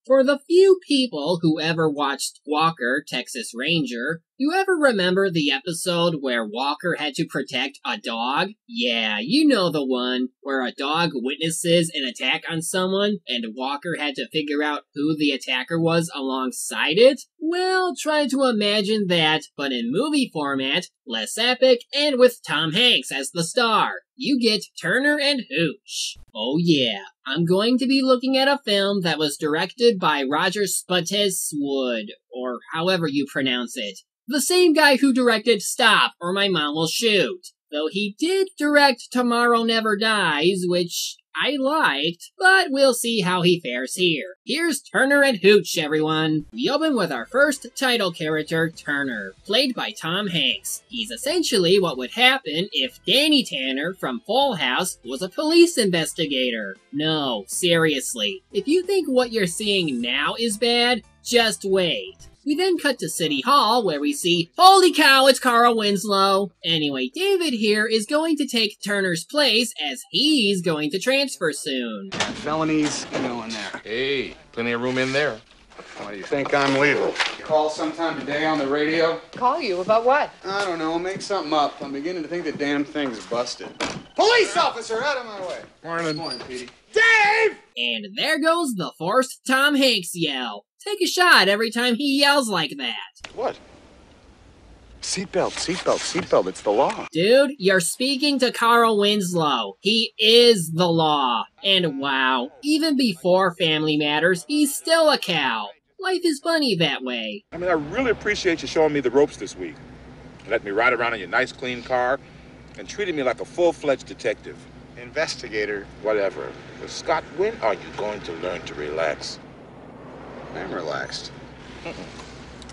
For the few people who ever watched Walker, Texas Ranger, you ever remember the episode where Walker had to protect a dog? Yeah, you know the one, where a dog witnesses an attack on someone and Walker had to figure out who the attacker was alongside it? Well, try to imagine that, but in movie format, less epic, and with Tom Hanks as the star. You get Turner and Hooch. Oh yeah, I'm going to be looking at a film that was directed by Roger Spottiswoode, or however you pronounce it. The same guy who directed Stop or My Mom Will Shoot. Though he did direct Tomorrow Never Dies, which I liked, but we'll see how he fares here. Here's Turner and Hooch, everyone. We open with our first title character, Turner, played by Tom Hanks. He's essentially what would happen if Danny Tanner from Full House was a police investigator. No, seriously. If you think what you're seeing now is bad, just wait. We then cut to City Hall, where we see, holy cow, it's Carl Winslow! Anyway, David here is going to take Turner's place, as he's going to transfer soon. Felonies, you know, in there. Hey, plenty of room in there. Why do you think I'm legal? Call sometime today on the radio? Call you? About what? I don't know, make something up. I'm beginning to think the damn thing's busted. Police officer, out of my way! Morning. Morning, Petey. Dave! And there goes the forced Tom Hanks yell. Take a shot every time he yells like that. What? Seatbelt, seatbelt, seatbelt. It's the law. Dude, you're speaking to Carl Winslow. He is the law. And wow, even before Family Matters, he's still a cow. Life is funny that way. I mean, I really appreciate you showing me the ropes this week. Letting me ride around in your nice, clean car and treating me like a full-fledged detective. Investigator. Whatever. But Scott, when are you going to learn to relax? I'm relaxed.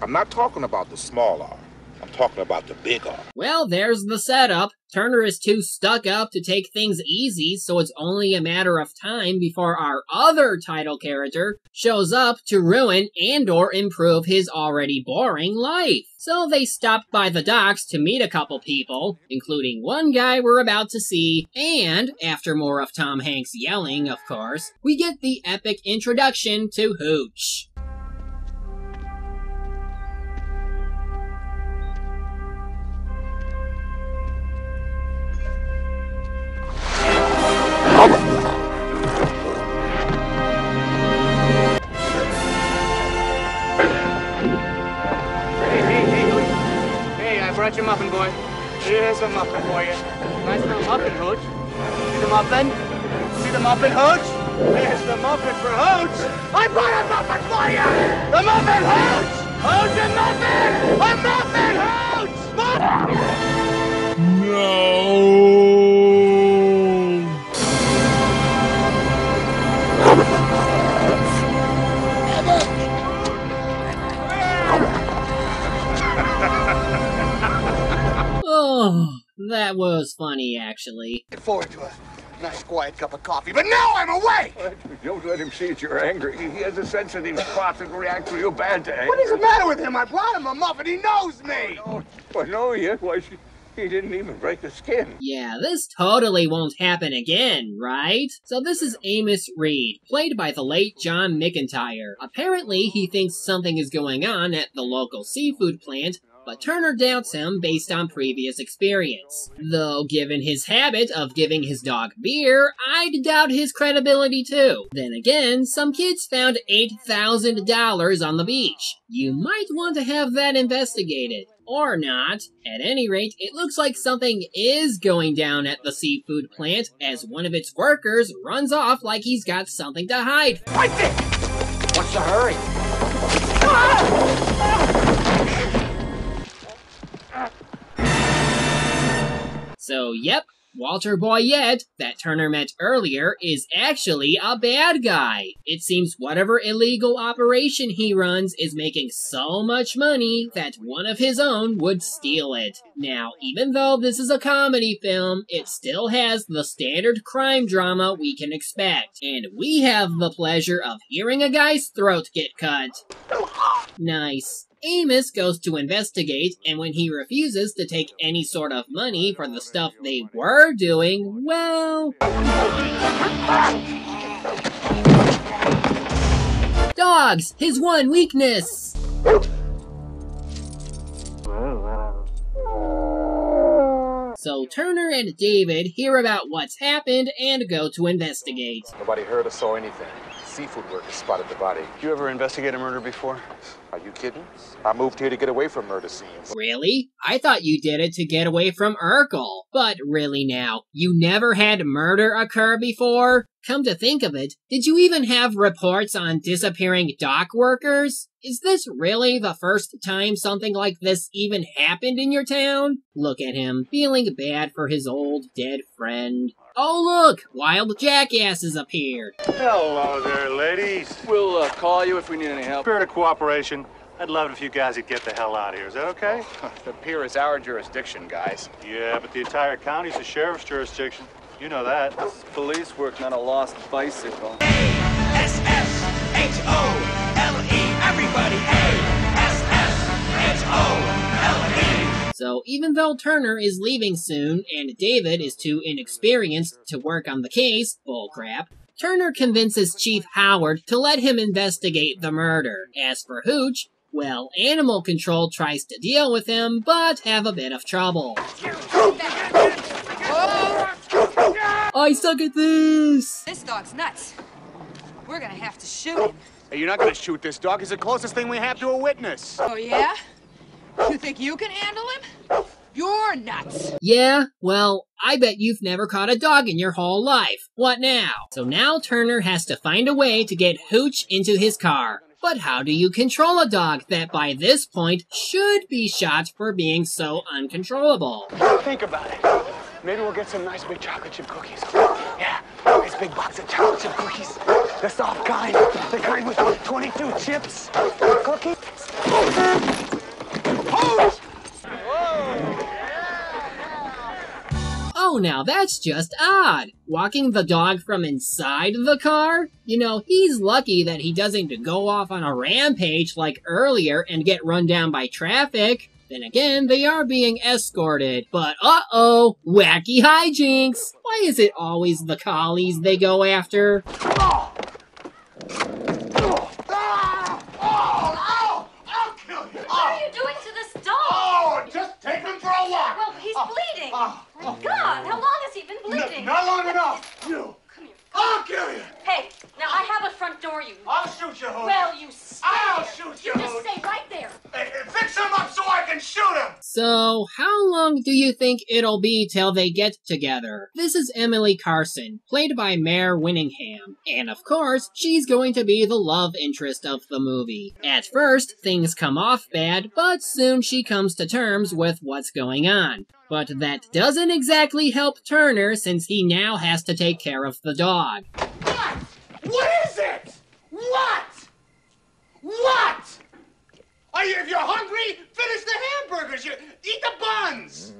I'm not talking about the small R. I'm talking about the big R. Well, there's the setup. Turner is too stuck up to take things easy, so it's only a matter of time before our other title character shows up to ruin and/or improve his already boring life. So they stop by the docks to meet a couple people, including one guy we're about to see, and, after more of Tom Hanks yelling, of course, we get the epic introduction to Hooch. Brought your muffin, boy. Here's a muffin for you. Nice little muffin, Hooch. See the muffin? See the muffin, Hooch? Here's the muffin for Hooch. I brought a muffin for you. The muffin, Hooch. Hooch, a muffin. A muffin, Hooch. No. Oh, that was funny, actually. Look forward to a nice quiet cup of coffee, but now I'm awake! Don't let him see that you're angry. He has a sensitive spot that reacts real bad to anger. What is the matter with him? I brought him a muffin. He knows me! I know he is. Why, he didn't even break the skin. Yeah, this totally won't happen again, right? So this is Amos Reed, played by the late John McIntyre. Apparently, he thinks something is going on at the local seafood plant, but Turner doubts him based on previous experience. Though, given his habit of giving his dog beer, I'd doubt his credibility too. Then again, some kids found $8,000 on the beach. You might want to have that investigated. Or not. At any rate, it looks like something is going down at the seafood plant as one of its workers runs off like he's got something to hide. Right there! What's the hurry? So, yep, Walter Boyette, that Turner met earlier, is actually a bad guy. It seems whatever illegal operation he runs is making so much money that one of his own would steal it. Now, even though this is a comedy film, it still has the standard crime drama we can expect. And we have the pleasure of hearing a guy's throat get cut. Nice. Amos goes to investigate, and when he refuses to take any sort of money for the stuff they were doing, well... Dog dogs, his one weakness. So Turner and David hear about what's happened and go to investigate. Nobody heard or saw anything. Seafood workers spotted the body. You ever investigate a murder before? Are you kidding? I moved here to get away from murder scenes. Really? I thought you did it to get away from Urkel. But really now, you never had murder occur before? Come to think of it, did you even have reports on disappearing dock workers? Is this really the first time something like this even happened in your town? Look at him, feeling bad for his old dead friend. Oh look, wild jackasses appeared. Hello there, ladies. We'll call you if we need any help. Spirit of cooperation, I'd love it if you guys would get the hell out of here. Is that okay? The pier is our jurisdiction, guys. Yeah, but the entire county's the sheriff's jurisdiction. You know that. This is police work, not a lost bicycle. A-S-S-H-O-L-E. Everybody, A-S-S-H-O-L-E. So even though Turner is leaving soon and David is too inexperienced to work on the case, bullcrap, Turner convinces Chief Howard to let him investigate the murder. As for Hooch, well, Animal Control tries to deal with him, but have a bit of trouble. I suck at this! This dog's nuts. We're gonna have to shoot him. Hey, you're not gonna shoot this dog. He's the closest thing we have to a witness. Oh, yeah? You think you can handle him? You're nuts. Yeah, well, I bet you've never caught a dog in your whole life. What now? So now Turner has to find a way to get Hooch into his car. But how do you control a dog that by this point should be shot for being so uncontrollable? Think about it. Maybe we'll get some nice big chocolate chip cookies. Yeah, nice big box of chocolate chip cookies. The soft kind, the kind with 22 chips. Cookies. Oh, now that's just odd. Walking the dog from inside the car? You know, he's lucky that he doesn't go off on a rampage like earlier and get run down by traffic. Then again, they are being escorted. But uh-oh, wacky hijinks! Why is it always the collies they go after? I'll kill you! What are you doing to this dog? Oh, just take him for a walk! Well, he's bleeding. My God, how long has he been bleeding? Not long enough! You! Come here. I'll kill you! Hey, now I have a front door, you... I'll shoot you, Hooch! Well, you stay I'll there. shoot you, You just Hooch. stay right there. Hey, fix him up so I can shoot him! So, how long do you think it'll be till they get together? This is Emily Carson, played by Mare Winningham. And of course, she's going to be the love interest of the movie. At first, things come off bad, but soon she comes to terms with what's going on. But that doesn't exactly help Turner since he now has to take care of the dog. What? What is it? What? What? If you're hungry, finish the hamburgers. Eat the buns.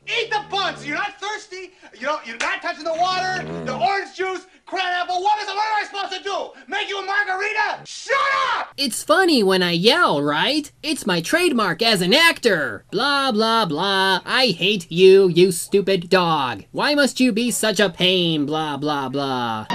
Eat the buns. You're not thirsty. You're not touching the water, the orange juice, crabapple. What am I supposed to do? Make you a margarita? Shut up! It's funny when I yell, right? It's my trademark as an actor. Blah, blah, blah. I hate you, you stupid dog. Why must you be such a pain? Blah, blah, blah.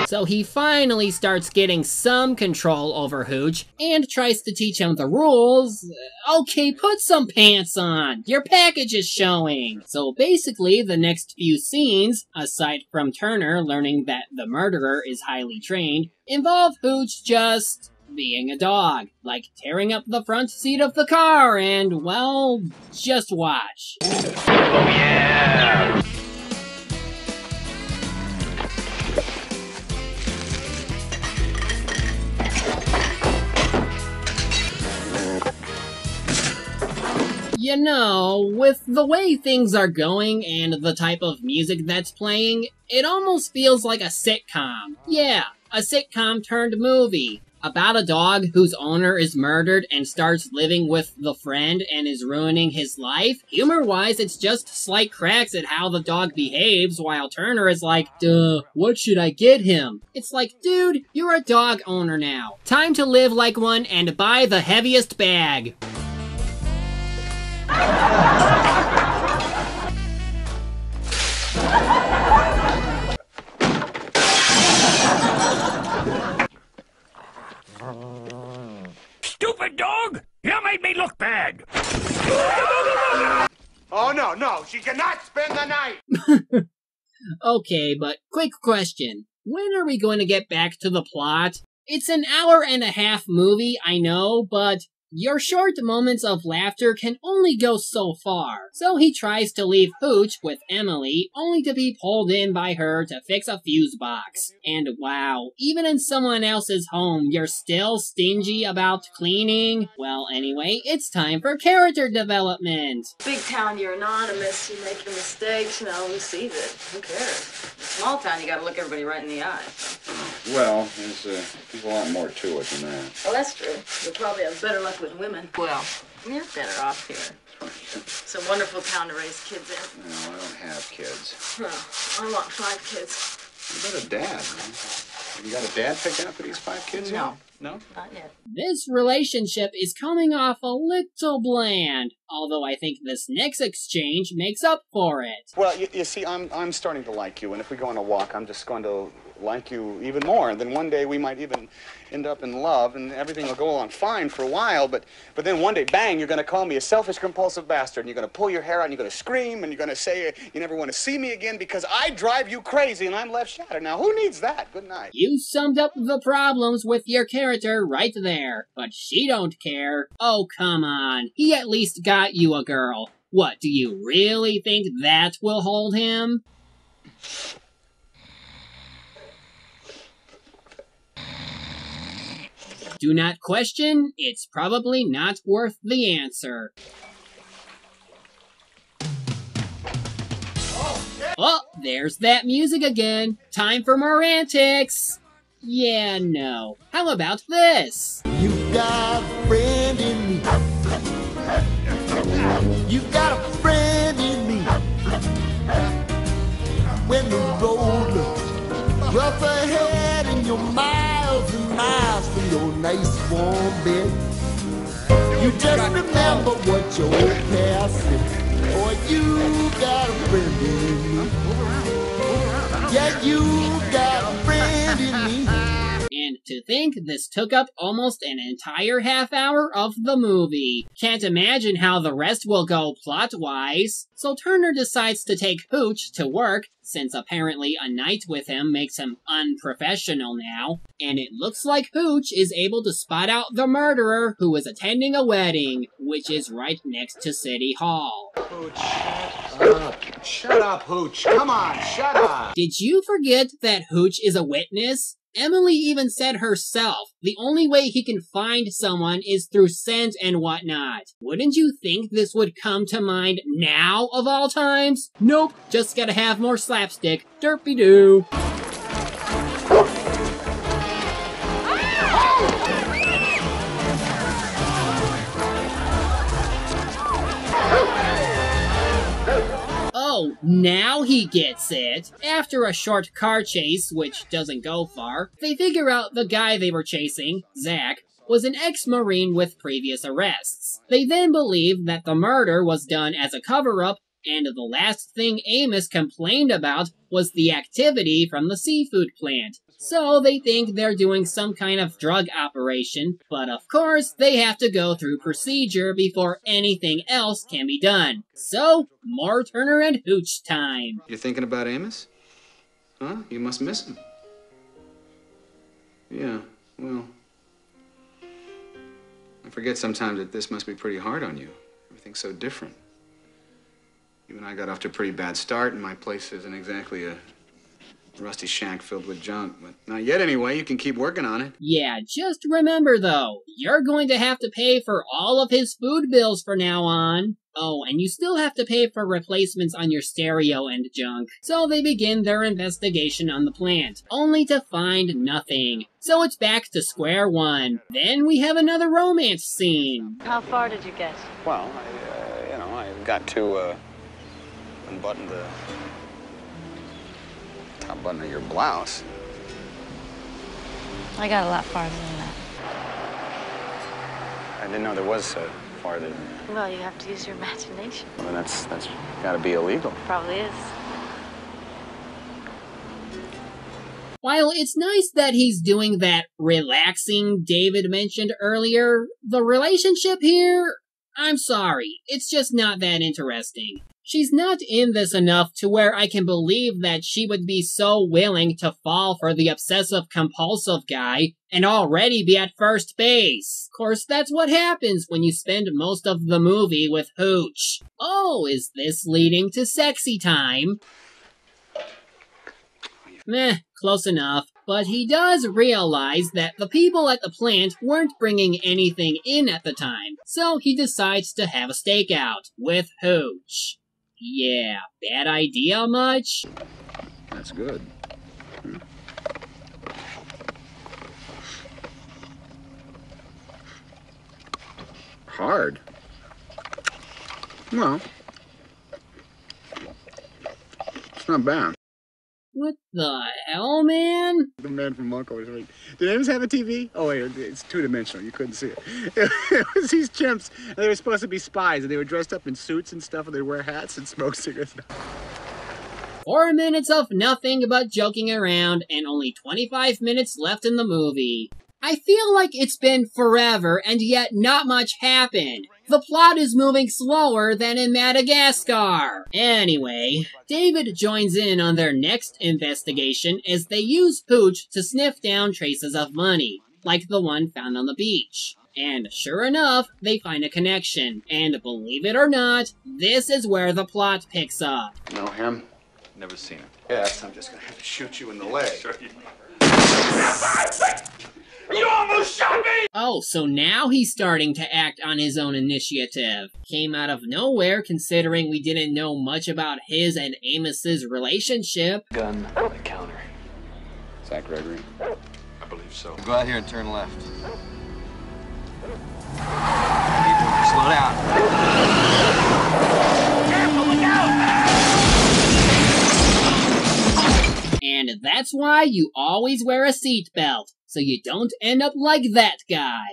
So he finally starts getting some control over Hooch and tries to teach him the rules. Okay, put some pants on. Your package is showing. So basically, the next few scenes, aside from Turner learning that the murderer is highly trained, involve Hooch just being a dog. Like tearing up the front seat of the car and, well, just watch. Oh, yeah! You know, with the way things are going and the type of music that's playing, it almost feels like a sitcom. Yeah, a sitcom turned movie. About a dog whose owner is murdered and starts living with the friend and is ruining his life. Humor-wise, it's just slight cracks at how the dog behaves, while Turner is like, duh, what should I get him? It's like, dude, you're a dog owner now. Time to live like one and buy the heaviest bag. No, she cannot spend the night! Okay, but quick question. When are we going to get back to the plot? It's an hour-and-a-half movie, I know, but your short moments of laughter can only go so far. So he tries to leave Hooch with Emily, only to be pulled in by her to fix a fuse box. And wow, even in someone else's home, you're still stingy about cleaning? Well, anyway, it's time for character development. Big town, you're anonymous, you make your mistakes, who sees it? Who cares? Small town, you gotta look everybody right in the eye. Well, there's a lot more to it than that. Well, that's true. You'll probably have better luck with women. Well, you're better off here. It's a wonderful town to raise kids in. No, I don't have kids. Well, I want 5 kids. You got a dad, man. You got a dad picking up for these 5 kids? No. Yet? No? Not yet. This relationship is coming off a little bland, although I think this next exchange makes up for it. Well, you see, I'm starting to like you, and if we go on a walk, I'm just going to like you even more. And then one day we might even end up in love, and everything will go along fine for a while, but then one day, bang, you're going to call me a selfish, compulsive bastard, and you're going to pull your hair out, and you're going to scream, and you're going to say you never want to see me again because I drive you crazy, and I'm left shattered. Now, who needs that? Good night. You summed up the problems with your character right there, but she don't care. Oh, come on. He at least got you a girl. What, do you really think that will hold him? Do not question, it's probably not worth the answer. Oh, there's that music again. Time for more antics. Yeah, no. How about this? You got a friend in me. You got a friend in me. When the road looks rough ahead and you're miles and miles from your nice warm bed, you just remember what your old past said. Boy, you got a friend in me. Yeah, you got a friend in me. And to think this took up almost an entire half hour of the movie. Can't imagine how the rest will go plot-wise. So Turner decides to take Hooch to work, since apparently a night with him makes him unprofessional now. And it looks like Hooch is able to spot out the murderer who is attending a wedding, which is right next to City Hall. Hooch, shut up. Shut up, Hooch. Come on, shut up. Did you forget that Hooch is a witness? Emily even said herself, the only way he can find someone is through scent and whatnot. Wouldn't you think this would come to mind now of all times? Nope, just gotta have more slapstick. Derpy-doo. Oh, now he gets it. After a short car chase, which doesn't go far, they figure out the guy they were chasing, Zach, was an ex-Marine with previous arrests. They then believe that the murder was done as a cover-up, and the last thing Amos complained about was the activity from the seafood plant. So they think they're doing some kind of drug operation, but of course they have to go through procedure before anything else can be done. So, more Turner and Hooch time. You're thinking about Amos? Huh? You must miss him. Yeah, well, I forget sometimes that this must be pretty hard on you. Everything's so different. You and I got off to a pretty bad start, and my place isn't exactly a rusty shack filled with junk, but not yet anyway. You can keep working on it. Yeah, just remember though, you're going to have to pay for all of his food bills from now on. Oh, and you still have to pay for replacements on your stereo and junk. So they begin their investigation on the plant, only to find nothing. So it's back to square one. Then we have another romance scene. How far did you get? Well, I got to unbutton the top button of your blouse. I got a lot farther than that. I didn't know there was so farther. Well, you have to use your imagination. Well, that's got to be illegal. Probably is. While it's nice that he's doing that relaxing David mentioned earlier, the relationship here, I'm sorry, it's just not that interesting. She's not in this enough to where I can believe that she would be so willing to fall for the obsessive-compulsive guy and already be at first base. Of course, that's what happens when you spend most of the movie with Hooch. Oh, is this leading to sexy time? Meh, close enough. But he does realize that the people at the plant weren't bringing anything in at the time, so he decides to have a stakeout with Hooch. Yeah, bad idea much? That's good. Hard. Well, it's not bad. What the hell, man? The man from Uncle was like, did Amos have a TV? Oh, wait, it's two-dimensional. You couldn't see it. It was these chimps, and they were supposed to be spies, and they were dressed up in suits and stuff, and they'd wear hats and smoke cigarettes. 4 minutes of nothing but joking around, and only 25 minutes left in the movie. I feel like it's been forever, and yet not much happened. The plot is moving slower than in Madagascar. Anyway, David joins in on their next investigation as they use Hooch to sniff down traces of money, like the one found on the beach. And sure enough, they find a connection. And believe it or not, this is where the plot picks up. Know him? Never seen him. Yes, I'm just gonna have to shoot you in the leg. Sure you You almost shot me! Oh, so now he's starting to act on his own initiative. Came out of nowhere considering we didn't know much about his and Amos's relationship. Gun on the counter. Is that Gregory? I believe so. Go out here and turn left. Slow down. Careful, look out! And that's why you always wear a seatbelt, so you don't end up like that guy.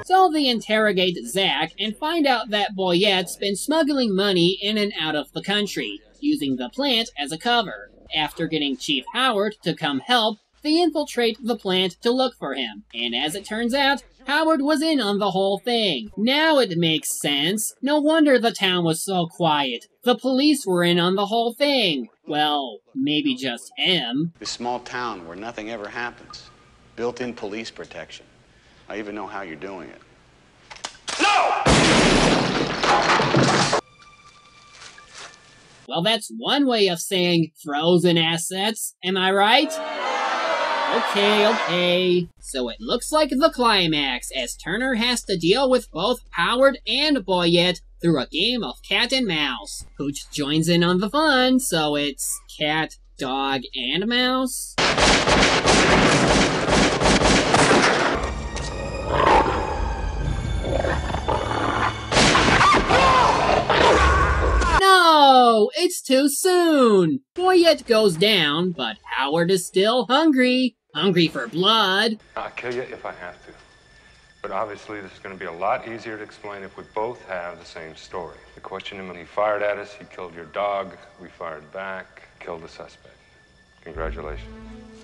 So they interrogate Zach and find out that Boyette's been smuggling money in and out of the country, using the plant as a cover. After getting Chief Howard to come help, they infiltrate the plant to look for him, and as it turns out, Howard was in on the whole thing. Now it makes sense. No wonder the town was so quiet. The police were in on the whole thing. Well, maybe just him. This small town where nothing ever happens. Built-in police protection. I even know how you're doing it. No! Well, that's one way of saying frozen assets. Am I right? Okay. So it looks like the climax, as Turner has to deal with both Howard and Boyette through a game of cat and mouse. Hooch joins in on the fun, so it's cat, dog, and mouse. No, it's too soon. Boyette goes down, but Howard is still hungry. Hungry for blood. I'll kill you if I have to. But obviously this is going to be a lot easier to explain if we both have the same story. The question him when he fired at us, he killed your dog, we fired back, killed the suspect. Congratulations.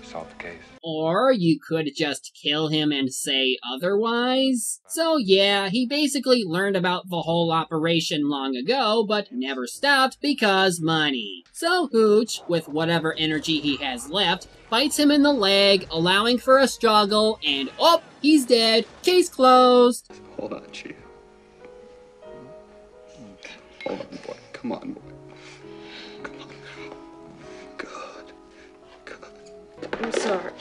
You solved the case. Or you could just kill him and say otherwise. So yeah, he basically learned about the whole operation long ago, but never stopped because money. So Hooch, with whatever energy he has left, bites him in the leg, allowing for a struggle, and oh, he's dead. Case closed. Hold on, Chief. Hold on, boy. Come on, boy. Come on now. Good. I'm sorry.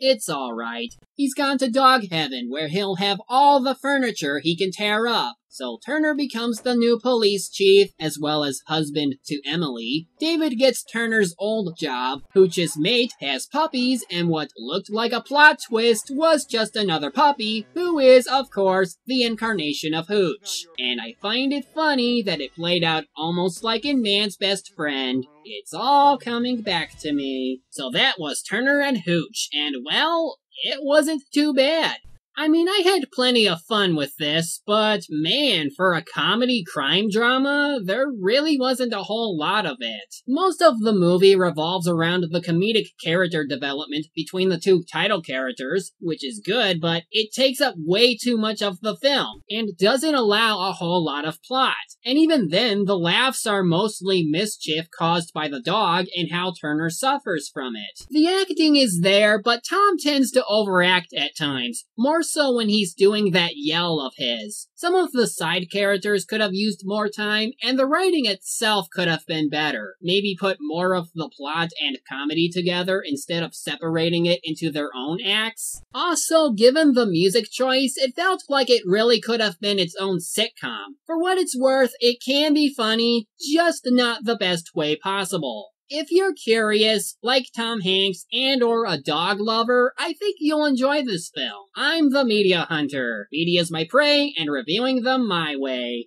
It's alright. He's gone to dog heaven, where he'll have all the furniture he can tear up. So Turner becomes the new police chief, as well as husband to Emily. David gets Turner's old job. Hooch's mate has puppies, and what looked like a plot twist was just another puppy, who is, of course, the incarnation of Hooch. And I find it funny that it played out almost like in Man's Best Friend. It's all coming back to me. So that was Turner and Hooch, and well, it wasn't too bad. I mean, I had plenty of fun with this, but man, for a comedy crime drama, there really wasn't a whole lot of it. Most of the movie revolves around the comedic character development between the two title characters, which is good, but it takes up way too much of the film, and doesn't allow a whole lot of plot. And even then, the laughs are mostly mischief caused by the dog and how Turner suffers from it. The acting is there, but Tom tends to overact at times, more so when he's doing that yell of his. Some of the side characters could have used more time, and the writing itself could have been better. Maybe put more of the plot and comedy together instead of separating it into their own acts. Also, given the music choice, it felt like it really could have been its own sitcom. For what it's worth, it can be funny, just not the best way possible. If you're curious, like Tom Hanks and or a dog lover, I think you'll enjoy this film. I'm the Media Hunter. Media's my prey, and reviewing them my way.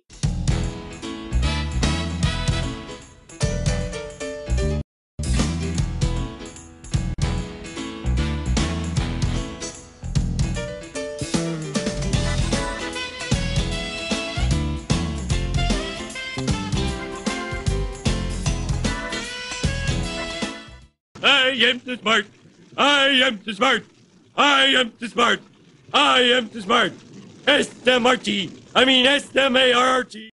I am too smart. I am too smart. I am too smart. I am too smart. S-M-R-T. I mean S-M-A-R-T.